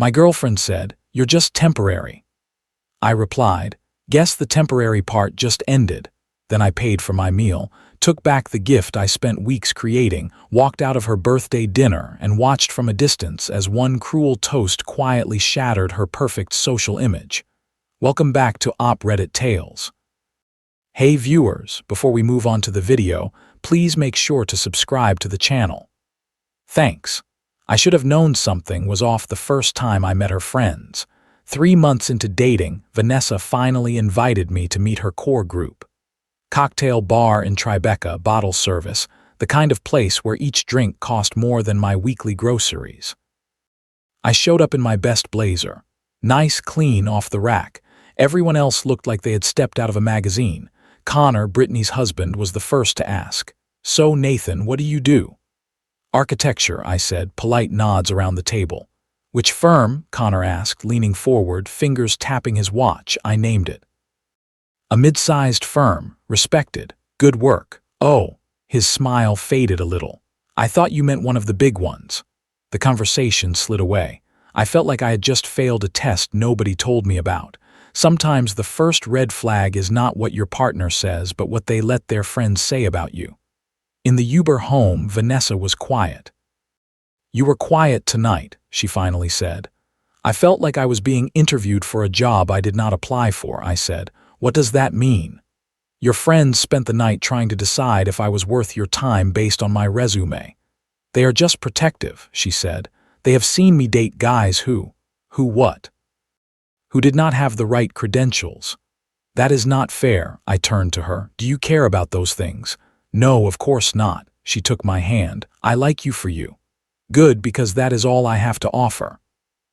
My girlfriend said, "You're just temporary." I replied, "Guess the temporary part just ended." Then I paid for my meal, took back the gift I spent weeks creating, walked out of her birthday dinner, and watched from a distance as one cruel toast quietly shattered her perfect social image. Welcome back to Reddit Tales. Hey viewers, before we move on to the video, please make sure to subscribe to the channel. Thanks. I should have known something was off the first time I met her friends. 3 months into dating, Vanessa finally invited me to meet her core group. Cocktail bar in Tribeca, bottle service, the kind of place where each drink cost more than my weekly groceries. I showed up in my best blazer. Nice, clean, off the rack. Everyone else looked like they had stepped out of a magazine. Connor, Brittany's husband, was the first to ask, "So, Nathan, what do you do?" "Architecture," I said, polite nods around the table. "Which firm?" Connor asked, leaning forward, fingers tapping his watch. I named it. "A mid-sized firm, respected, good work." "Oh," his smile faded a little. "I thought you meant one of the big ones." The conversation slid away. I felt like I had just failed a test nobody told me about. Sometimes the first red flag is not what your partner says, but what they let their friends say about you. In the Uber home, Vanessa was quiet. "You were quiet tonight," she finally said. "I felt like I was being interviewed for a job I did not apply for," I said. "What does that mean?" "Your friends spent the night trying to decide if I was worth your time based on my resume." "They are just protective," she said. "They have seen me date guys who what? Who did not have the right credentials." "That is not fair," I turned to her. "Do you care about those things?" "No, of course not." She took my hand. "I like you for you." "Good, because that is all I have to offer."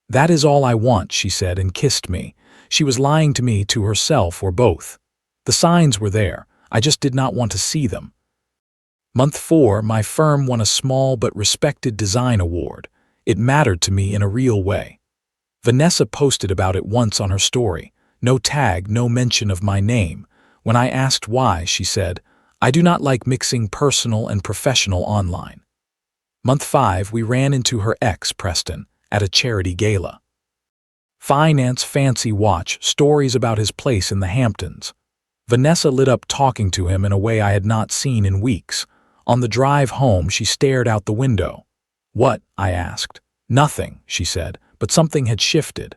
"That is all I want," she said and kissed me. She was lying to me, to herself, or both. The signs were there. I just did not want to see them. Month 4, my firm won a small but respected design award. It mattered to me in a real way. Vanessa posted about it once on her story. No tag, no mention of my name. When I asked why, she said, "I do not like mixing personal and professional online." Month 5, we ran into her ex, Preston, at a charity gala. Finance, fancy watch, stories about his place in the Hamptons. Vanessa lit up talking to him in a way I had not seen in weeks. On the drive home, she stared out the window. "What?" I asked. "Nothing," she said, but something had shifted.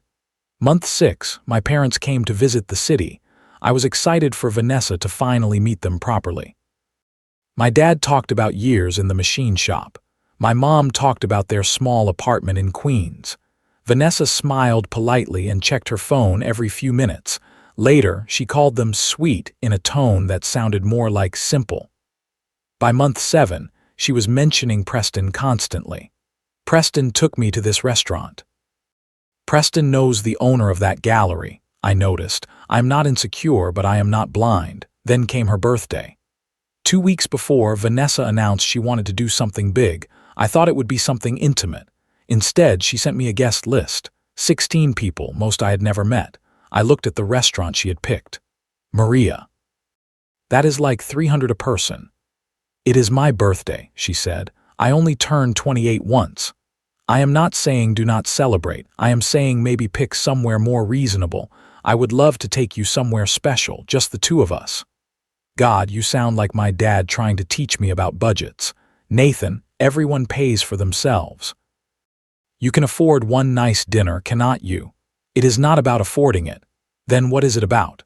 Month 6, my parents came to visit the city. I was excited for Vanessa to finally meet them properly. My dad talked about years in the machine shop. My mom talked about their small apartment in Queens. Vanessa smiled politely and checked her phone every few minutes. Later, she called them sweet in a tone that sounded more like simple. By month 7, she was mentioning Preston constantly. "Preston took me to this restaurant." "Preston knows the owner of that gallery," I noticed. "I am not insecure, but I am not blind." Then came her birthday. 2 weeks before, Vanessa announced she wanted to do something big. I thought it would be something intimate. Instead, she sent me a guest list. 16 people, most I had never met. I looked at the restaurant she had picked. Maria. "That is like 300 a person." "It is my birthday," she said. "I only turned 28 once." "I am not saying do not celebrate. I am saying maybe pick somewhere more reasonable. I would love to take you somewhere special, just the two of us." God, you sound like my dad trying to teach me about budgets. "Nathan, everyone pays for themselves. You can afford one nice dinner, cannot you? It is not about affording it. Then what is it about?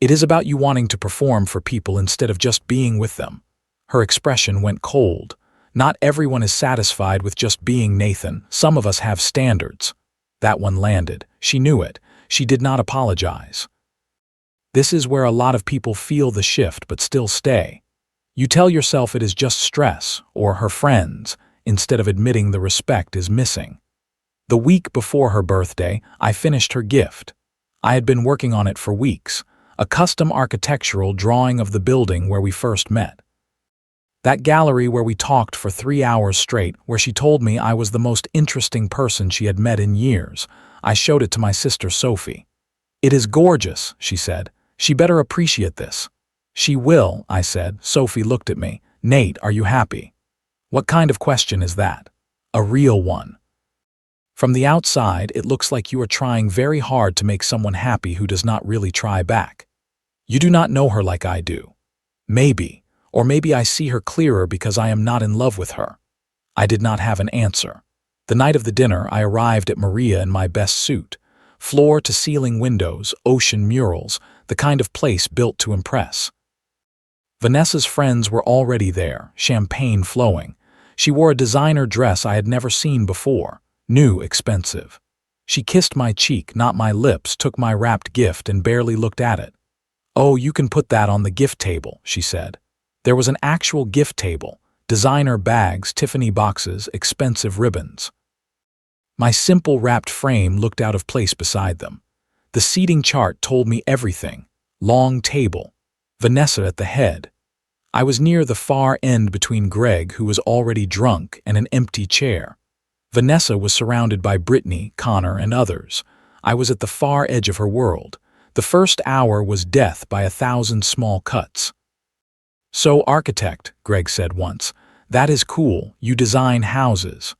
It is about you wanting to perform for people instead of just being with them." Her expression went cold. "Not everyone is satisfied with just being, Nathan. Some of us have standards." That one landed. She knew it. She did not apologize. This is where a lot of people feel the shift but still stay. You tell yourself it is just stress, or her friends, instead of admitting the respect is missing. The week before her birthday, I finished her gift. I had been working on it for weeks, a custom architectural drawing of the building where we first met. That gallery where we talked for 3 hours straight, where she told me I was the most interesting person she had met in years. I showed it to my sister Sophie. "It is gorgeous," she said. "She better appreciate this." "She will," I said. Sophie looked at me. "Nate, are you happy?" "What kind of question is that?" "A real one." From the outside, it looks like you are trying very hard to make someone happy who does not really try back. You do not know her like I do. Maybe, or maybe I see her clearer because I am not in love with her. I did not have an answer. The night of the dinner, I arrived at Maria in my best suit. Floor-to-ceiling windows, ocean murals, the kind of place built to impress. Vanessa's friends were already there, champagne flowing. She wore a designer dress I had never seen before, new, expensive. She kissed my cheek, not my lips, took my wrapped gift and barely looked at it. "Oh, you can put that on the gift table," she said. There was an actual gift table, designer bags, Tiffany boxes, expensive ribbons. My simple wrapped frame looked out of place beside them. The seating chart told me everything. Long table. Vanessa at the head. I was near the far end between Greg, who was already drunk, and an empty chair. Vanessa was surrounded by Brittany, Connor, and others. I was at the far edge of her world. The first hour was death by 1,000 small cuts. "So, architect," Greg said once, "that is cool, you design houses."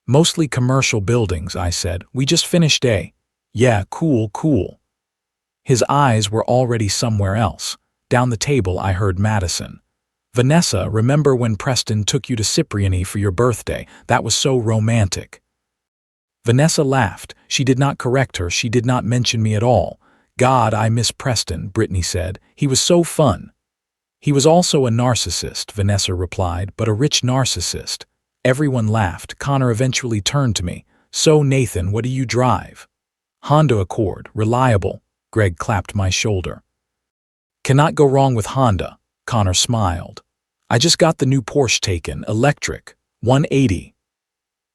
"Mostly commercial buildings," I said. "We just finished a—" "Yeah, cool, cool." His eyes were already somewhere else. Down the table I heard Madison. "Vanessa, remember when Preston took you to Cipriani for your birthday? That was so romantic." Vanessa laughed. She did not correct her, she did not mention me at all. "God, I miss Preston," Brittany said. "He was so fun." "He was also a narcissist," Vanessa replied, "but a rich narcissist." Everyone laughed. Connor eventually turned to me. "So, Nathan, what do you drive?" "Honda Accord, reliable." Greg clapped my shoulder. "Cannot go wrong with Honda." Connor smiled. "I just got the new Porsche taken, electric, 180.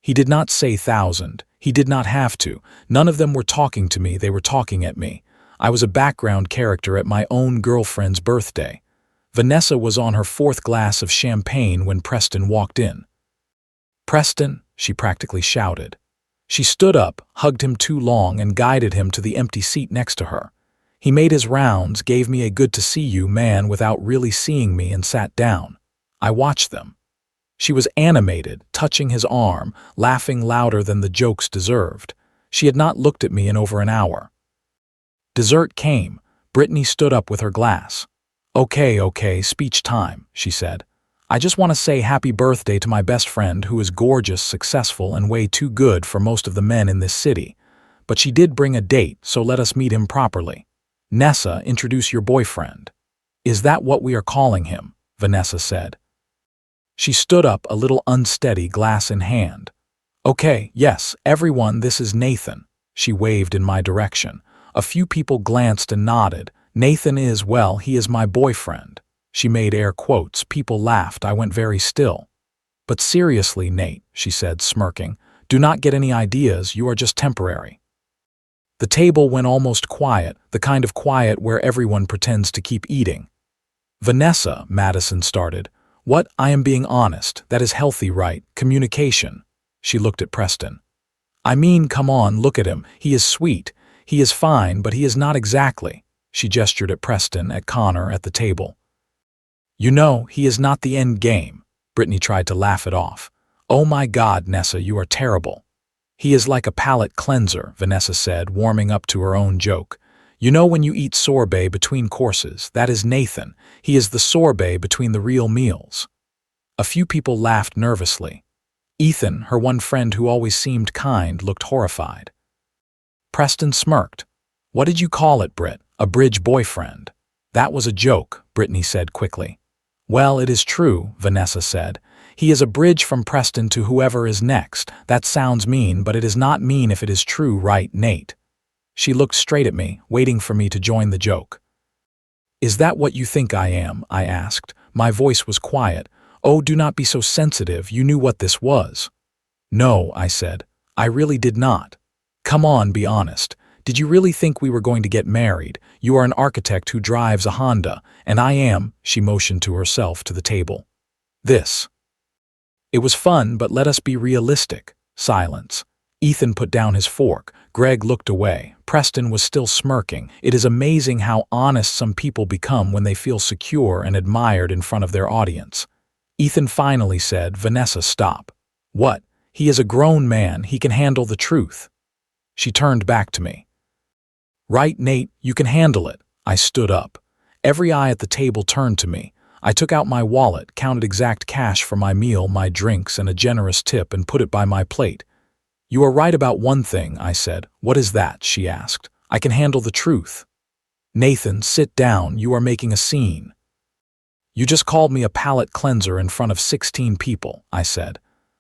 He did not say 1,000. He did not have to. None of them were talking to me, they were talking at me. I was a background character at my own girlfriend's birthday. Vanessa was on her 4th glass of champagne when Preston walked in. "Preston," she practically shouted. She stood up, hugged him too long, and guided him to the empty seat next to her. He made his rounds, gave me a good to see you, man, without really seeing me, and sat down. I watched them. She was animated, touching his arm, laughing louder than the jokes deserved. She had not looked at me in over an hour. Dessert came. Brittany stood up with her glass. Okay, speech time," she said. "I just want to say happy birthday to my best friend who is gorgeous, successful, and way too good for most of the men in this city. But she did bring a date, so let us meet him properly. Nessa, introduce your boyfriend." "Is that what we are calling him?" Vanessa said. She stood up, a little unsteady, glass in hand. "Okay, yes, everyone, this is Nathan." She waved in my direction. A few people glanced and nodded. "Nathan is, well, he is my boyfriend." She made air quotes. People laughed. I went very still. "But seriously, Nate," she said, smirking, "do not get any ideas, you are just temporary." The table went almost quiet, the kind of quiet where everyone pretends to keep eating. "Vanessa," Madison started. "What? I am being honest. That is healthy, right? Communication." She looked at Preston. "I mean, come on, look at him. He is sweet. He is fine, but he is not exactly." She gestured at Preston, at Connor, at the table. "You know, he is not the end game." Brittany tried to laugh it off. "Oh my God, Nessa, you are terrible." "He is like a palate cleanser," Vanessa said, warming up to her own joke. "You know when you eat sorbet between courses, that is Nathan. He is the sorbet between the real meals." A few people laughed nervously. Ethan, her one friend who always seemed kind, looked horrified. Preston smirked. "What did you call it, Britt? A bridge boyfriend?" "That was a joke," Brittany said quickly. "Well, it is true," Vanessa said. "He is a bridge from Preston to whoever is next. That sounds mean, but it is not mean if it is true, right, Nate?" She looked straight at me, waiting for me to join the joke. "Is that what you think I am?" I asked. My voice was quiet. "Oh, do not be so sensitive. You knew what this was." "No," I said. "I really did not." "Come on, be honest. Did you really think we were going to get married? You are an architect who drives a Honda, and I am," she motioned to herself to the table. "This." It was fun, but let us be realistic. Silence. Ethan put down his fork. Greg looked away. Preston was still smirking. It is amazing how honest some people become when they feel secure and admired in front of their audience. Ethan finally said, "Vanessa, stop." "What?" He is a grown man, he can handle the truth. She turned back to me. Right, Nate, you can handle it. I stood up. Every eye at the table turned to me. I took out my wallet, counted exact cash for my meal, my drinks, and a generous tip, and put it by my plate. You are right about one thing, I said. What is that? She asked. I can handle the truth. Nathan, sit down. You are making a scene. You just called me a palate cleanser in front of 16 people, I said.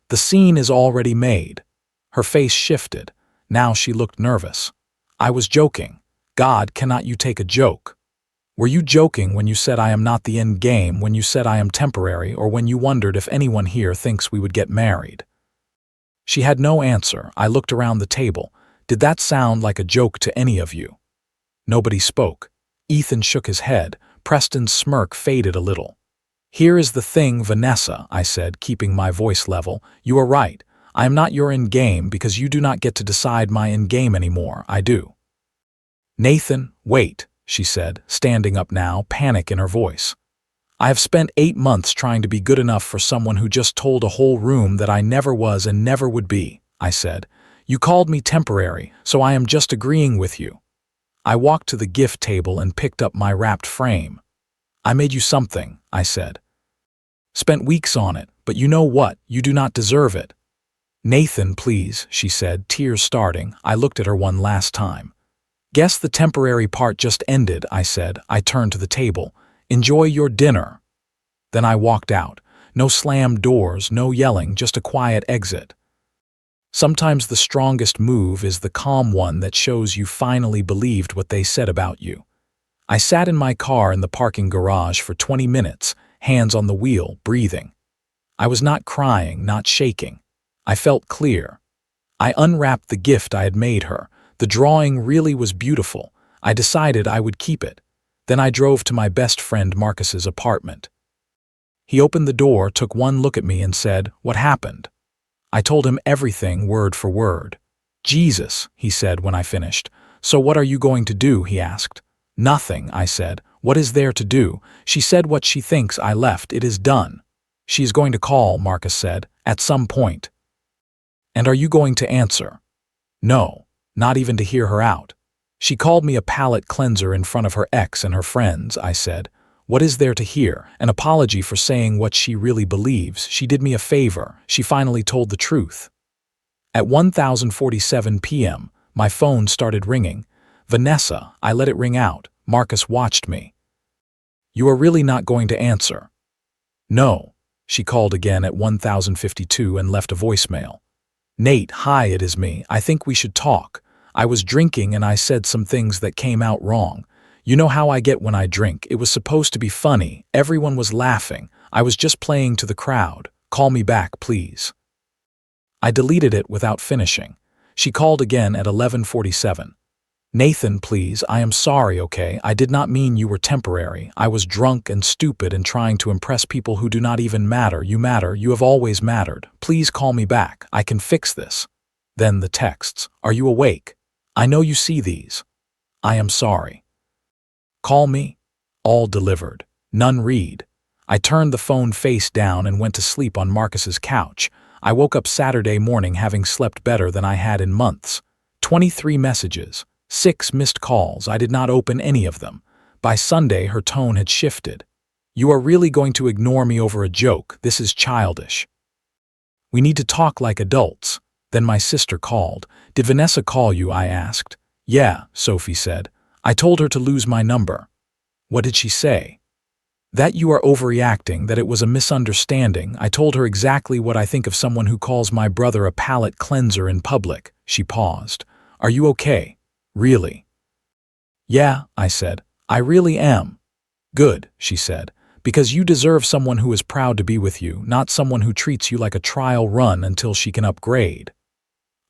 The scene is already made. Her face shifted. Now she looked nervous. I was joking. God, cannot you take a joke? Were you joking when you said I am not the end game, when you said I am temporary, or when you wondered if anyone here thinks we would get married? She had no answer. I looked around the table. Did that sound like a joke to any of you? Nobody spoke. Ethan shook his head. Preston's smirk faded a little. Here is the thing, Vanessa, I said, keeping my voice level. You are right. I am not your end game because you do not get to decide my end game anymore. I do. Nathan, wait, she said, standing up now, panic in her voice. I have spent 8 months trying to be good enough for someone who just told a whole room that I never was and never would be, I said. You called me temporary, so I am just agreeing with you. I walked to the gift table and picked up my wrapped frame. I made you something, I said. Spent weeks on it, but you know what? You do not deserve it. Nathan, please, she said, tears starting. I looked at her one last time. Guess the temporary part just ended, I said. I turned to the table. Enjoy your dinner. Then I walked out. No slammed doors, no yelling, just a quiet exit. Sometimes the strongest move is the calm one that shows you finally believed what they said about you. I sat in my car in the parking garage for 20 minutes, hands on the wheel, breathing. I was not crying, not shaking. I felt clear. I unwrapped the gift I had made her. The drawing really was beautiful. I decided I would keep it. Then I drove to my best friend Marcus's apartment. He opened the door, took one look at me and said, "What happened?" I told him everything word for word. "Jesus," he said when I finished. "So what are you going to do?" he asked. "Nothing," I said. "What is there to do? She said what she thinks. I left. It is done." "She is going to call," Marcus said, "at some point." "And are you going to answer?" "No, not even to hear her out." "She called me a palate cleanser in front of her ex and her friends," I said. "What is there to hear? An apology for saying what she really believes. She did me a favor. She finally told the truth." At 1047 p.m., my phone started ringing. "Vanessa," I let it ring out. Marcus watched me. "You are really not going to answer?" "No." She called again at 1052 and left a voicemail. "Nate, hi, it is me. I think we should talk. I was drinking and I said some things that came out wrong. You know how I get when I drink. It was supposed to be funny. Everyone was laughing. I was just playing to the crowd. Call me back, please." I deleted it without finishing. She called again at 1147. "Nathan, please, I am sorry, okay? I did not mean you were temporary. I was drunk and stupid and trying to impress people who do not even matter. You matter. You have always mattered. Please call me back. I can fix this." Then the texts. "Are you awake? I know you see these. I am sorry. Call me." All delivered. None read. I turned the phone face down and went to sleep on Marcus's couch. I woke up Saturday morning having slept better than I had in months. 23 messages. 6 missed calls. I did not open any of them. By Sunday, her tone had shifted. "You are really going to ignore me over a joke? This is childish. We need to talk like adults." Then my sister called. "Did Vanessa call you?" I asked. "Yeah," Sophie said. "I told her to lose my number." "What did she say?" "That you are overreacting, that it was a misunderstanding. I told her exactly what I think of someone who calls my brother a palate cleanser in public." She paused. "Are you okay? Really?" "Yeah," I said. "I really am." "Good," she said, "because you deserve someone who is proud to be with you, not someone who treats you like a trial run until she can upgrade."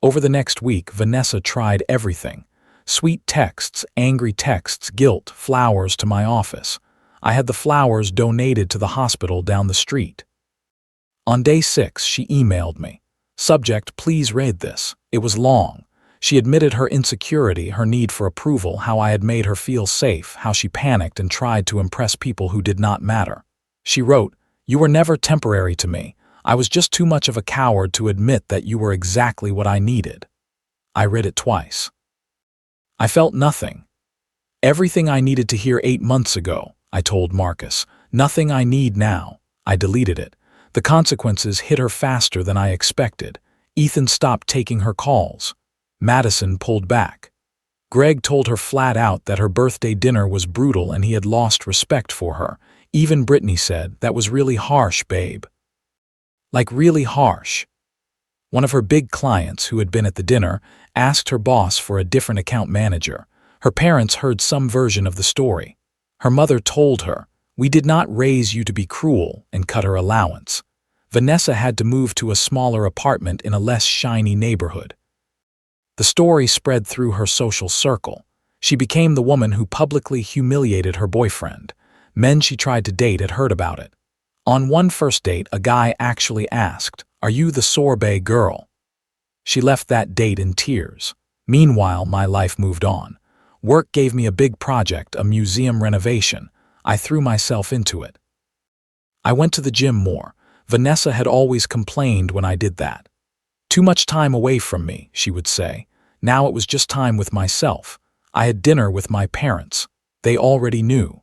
Over the next week, Vanessa tried everything. Sweet texts, angry texts, guilt, flowers to my office. I had the flowers donated to the hospital down the street. On day 6, she emailed me. Subject, "Please read this." It was long. She admitted her insecurity, her need for approval, how I had made her feel safe, how she panicked and tried to impress people who did not matter. She wrote, "You were never temporary to me. I was just too much of a coward to admit that you were exactly what I needed. I read it twice. I felt nothing. Everything I needed to hear 8 months ago, I told Marcus. Nothing I need now. I deleted it. The consequences hit her faster than I expected. Ethan stopped taking her calls. Madison pulled back. Greg told her flat out that her birthday dinner was brutal and he had lost respect for her. Even Brittany said, "That was really harsh, babe." Like really harsh. One of her big clients, who had been at the dinner, asked her boss for a different account manager. Her parents heard some version of the story. Her mother told her, "We did not raise you to be cruel," and cut her allowance. Vanessa had to move to a smaller apartment in a less shiny neighborhood. The story spread through her social circle. She became the woman who publicly humiliated her boyfriend. Men she tried to date had heard about it. On one first date, a guy actually asked, "Are you the sorbet girl?" She left that date in tears. Meanwhile, my life moved on. Work gave me a big project, a museum renovation. I threw myself into it. I went to the gym more. Vanessa had always complained when I did that. "Too much time away from me," she would say. Now it was just time with myself. I had dinner with my parents. They already knew.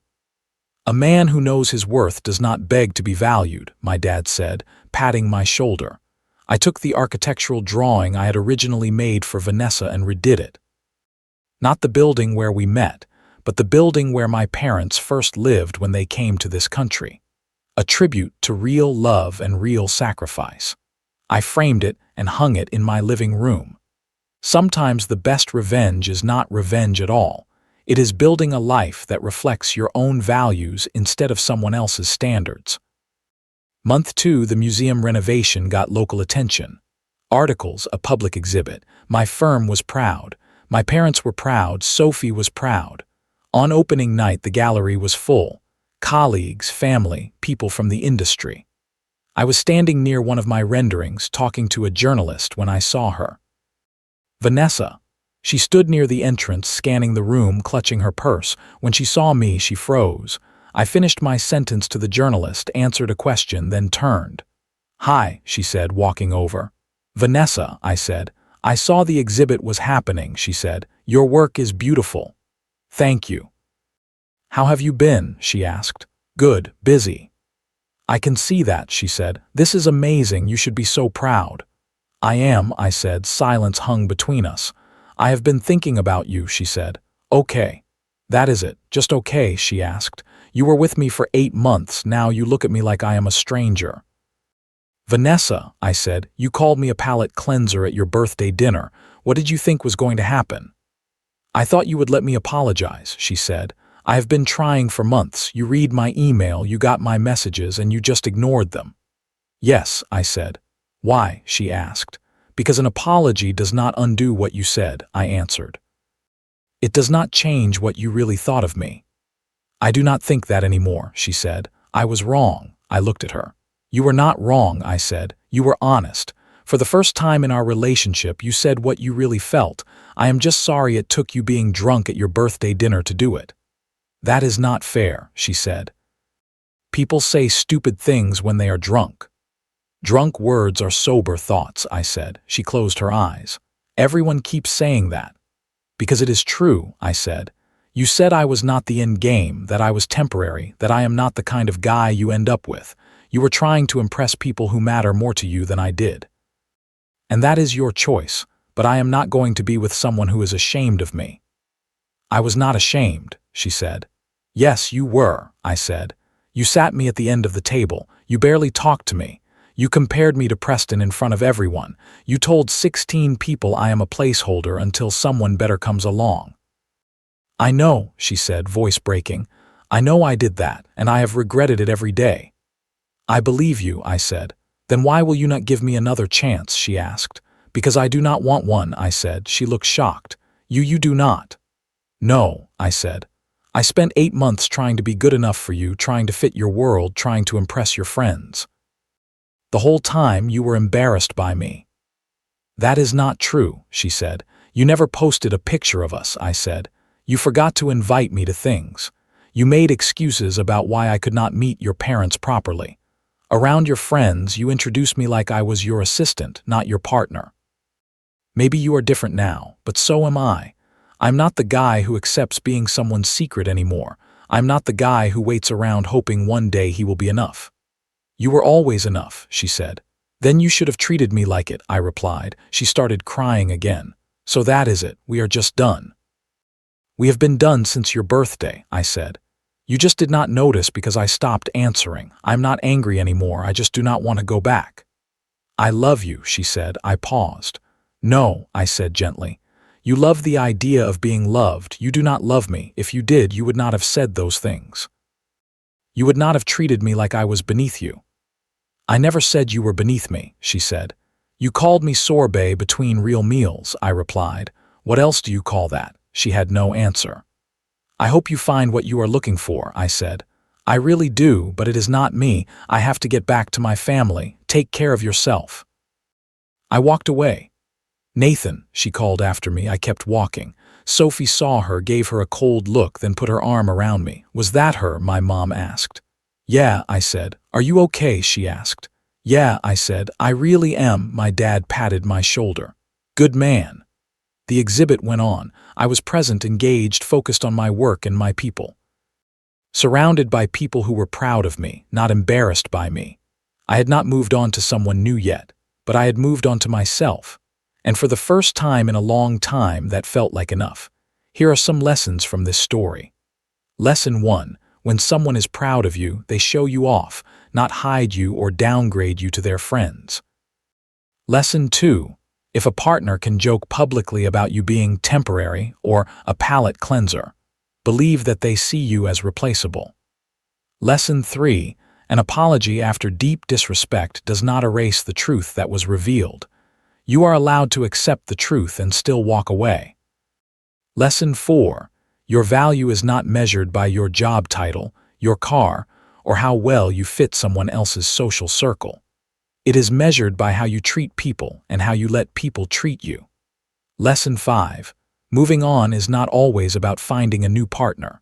"A man who knows his worth does not beg to be valued," my dad said, patting my shoulder. I took the architectural drawing I had originally made for Vanessa and redid it. Not the building where we met, but the building where my parents first lived when they came to this country. A tribute to real love and real sacrifice. I framed it and hung it in my living room. Sometimes the best revenge is not revenge at all. It is building a life that reflects your own values instead of someone else's standards. Month 2, the museum renovation got local attention. Articles, a public exhibit. My firm was proud. My parents were proud. Sophie was proud. On opening night, the gallery was full. Colleagues, family, people from the industry. I was standing near one of my renderings, talking to a journalist when I saw her. Vanessa. She stood near the entrance, scanning the room, clutching her purse. When she saw me, she froze. I finished my sentence to the journalist, answered a question, then turned. "Hi," she said, walking over. "Vanessa," I said. "I saw the exhibit was happening," she said. "Your work is beautiful." "Thank you." "How have you been?" she asked. "Good, busy." "I can see that," she said. "This is amazing. You should be so proud." "I am," I said. Silence hung between us. "I have been thinking about you," she said. "Okay. That is it. Just okay," she asked. "You were with me for 8 months. Now you look at me like I am a stranger." "Vanessa," I said, "you called me a palate cleanser at your birthday dinner. What did you think was going to happen?" "I thought you would let me apologize," she said. "I have been trying for months. You read my email, you got my messages, and you just ignored them." "Yes," I said. "Why?" she asked. "Because an apology does not undo what you said," I answered. "It does not change what you really thought of me." "I do not think that anymore," she said. "I was wrong." I looked at her. "You were not wrong," I said. "You were honest. For the first time in our relationship, you said what you really felt. I am just sorry it took you being drunk at your birthday dinner to do it." "That is not fair," she said. "People say stupid things when they are drunk." "Drunk words are sober thoughts," I said. She closed her eyes. "Everyone keeps saying that." "Because it is true," I said. "You said I was not the end game, that I was temporary, that I am not the kind of guy you end up with. You were trying to impress people who matter more to you than I did. And that is your choice, but I am not going to be with someone who is ashamed of me." "I was not ashamed," she said. "Yes, you were," I said. "You sat me at the end of the table. You barely talked to me. You compared me to Preston in front of everyone. You told 16 people I am a placeholder until someone better comes along." "I know," she said, voice breaking. "I know I did that, and I have regretted it every day." "I believe you," I said. "Then why will you not give me another chance?" she asked. "Because I do not want one," I said. She looked shocked. You do not." "No," I said. "I spent 8 months trying to be good enough for you, trying to fit your world, trying to impress your friends. The whole time you were embarrassed by me." "That is not true," she said. "You never posted a picture of us," I said. "You forgot to invite me to things. You made excuses about why I could not meet your parents properly." Around your friends, you introduced me like I was your assistant, not your partner. Maybe you are different now, but so am I. I'm not the guy who accepts being someone's secret anymore. I'm not the guy who waits around hoping one day he will be enough. You were always enough, she said. Then you should have treated me like it, I replied. She started crying again. So that is it, we are just done. We have been done since your birthday, I said. You just did not notice because I stopped answering. I'm not angry anymore, I just do not want to go back. I love you, she said. I paused. No, I said gently. You love the idea of being loved. You do not love me. If you did, you would not have said those things. You would not have treated me like I was beneath you. I never said you were beneath me, she said. You called me sorbet between real meals, I replied. What else do you call that? She had no answer. I hope you find what you are looking for, I said. I really do, but it is not me. I have to get back to my family. Take care of yourself. I walked away. Nathan, she called after me. I kept walking. Sophie saw her, gave her a cold look, then put her arm around me. Was that her? My mom asked. Yeah, I said. Are you okay? She asked. Yeah, I said. I really am. My dad patted my shoulder. Good man. The exhibit went on. I was present, engaged, focused on my work and my people. Surrounded by people who were proud of me, not embarrassed by me. I had not moved on to someone new yet, but I had moved on to myself. And for the first time in a long time, that felt like enough. Here are some lessons from this story. Lesson 1. When someone is proud of you, they show you off, not hide you or downgrade you to their friends. Lesson 2. If a partner can joke publicly about you being temporary or a palate cleanser, believe that they see you as replaceable. Lesson 3. An apology after deep disrespect does not erase the truth that was revealed. You are allowed to accept the truth and still walk away. Lesson 4. Your value is not measured by your job title, your car, or how well you fit someone else's social circle. It is measured by how you treat people and how you let people treat you. Lesson 5. Moving on is not always about finding a new partner.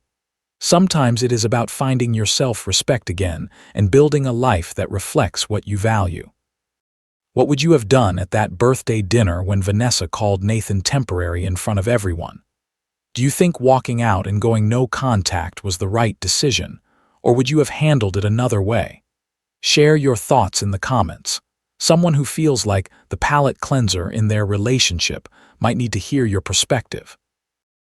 Sometimes it is about finding your self-respect again and building a life that reflects what you value. What would you have done at that birthday dinner when Vanessa called Nathan temporary in front of everyone? Do you think walking out and going no contact was the right decision, or would you have handled it another way? Share your thoughts in the comments. Someone who feels like the palate cleanser in their relationship might need to hear your perspective.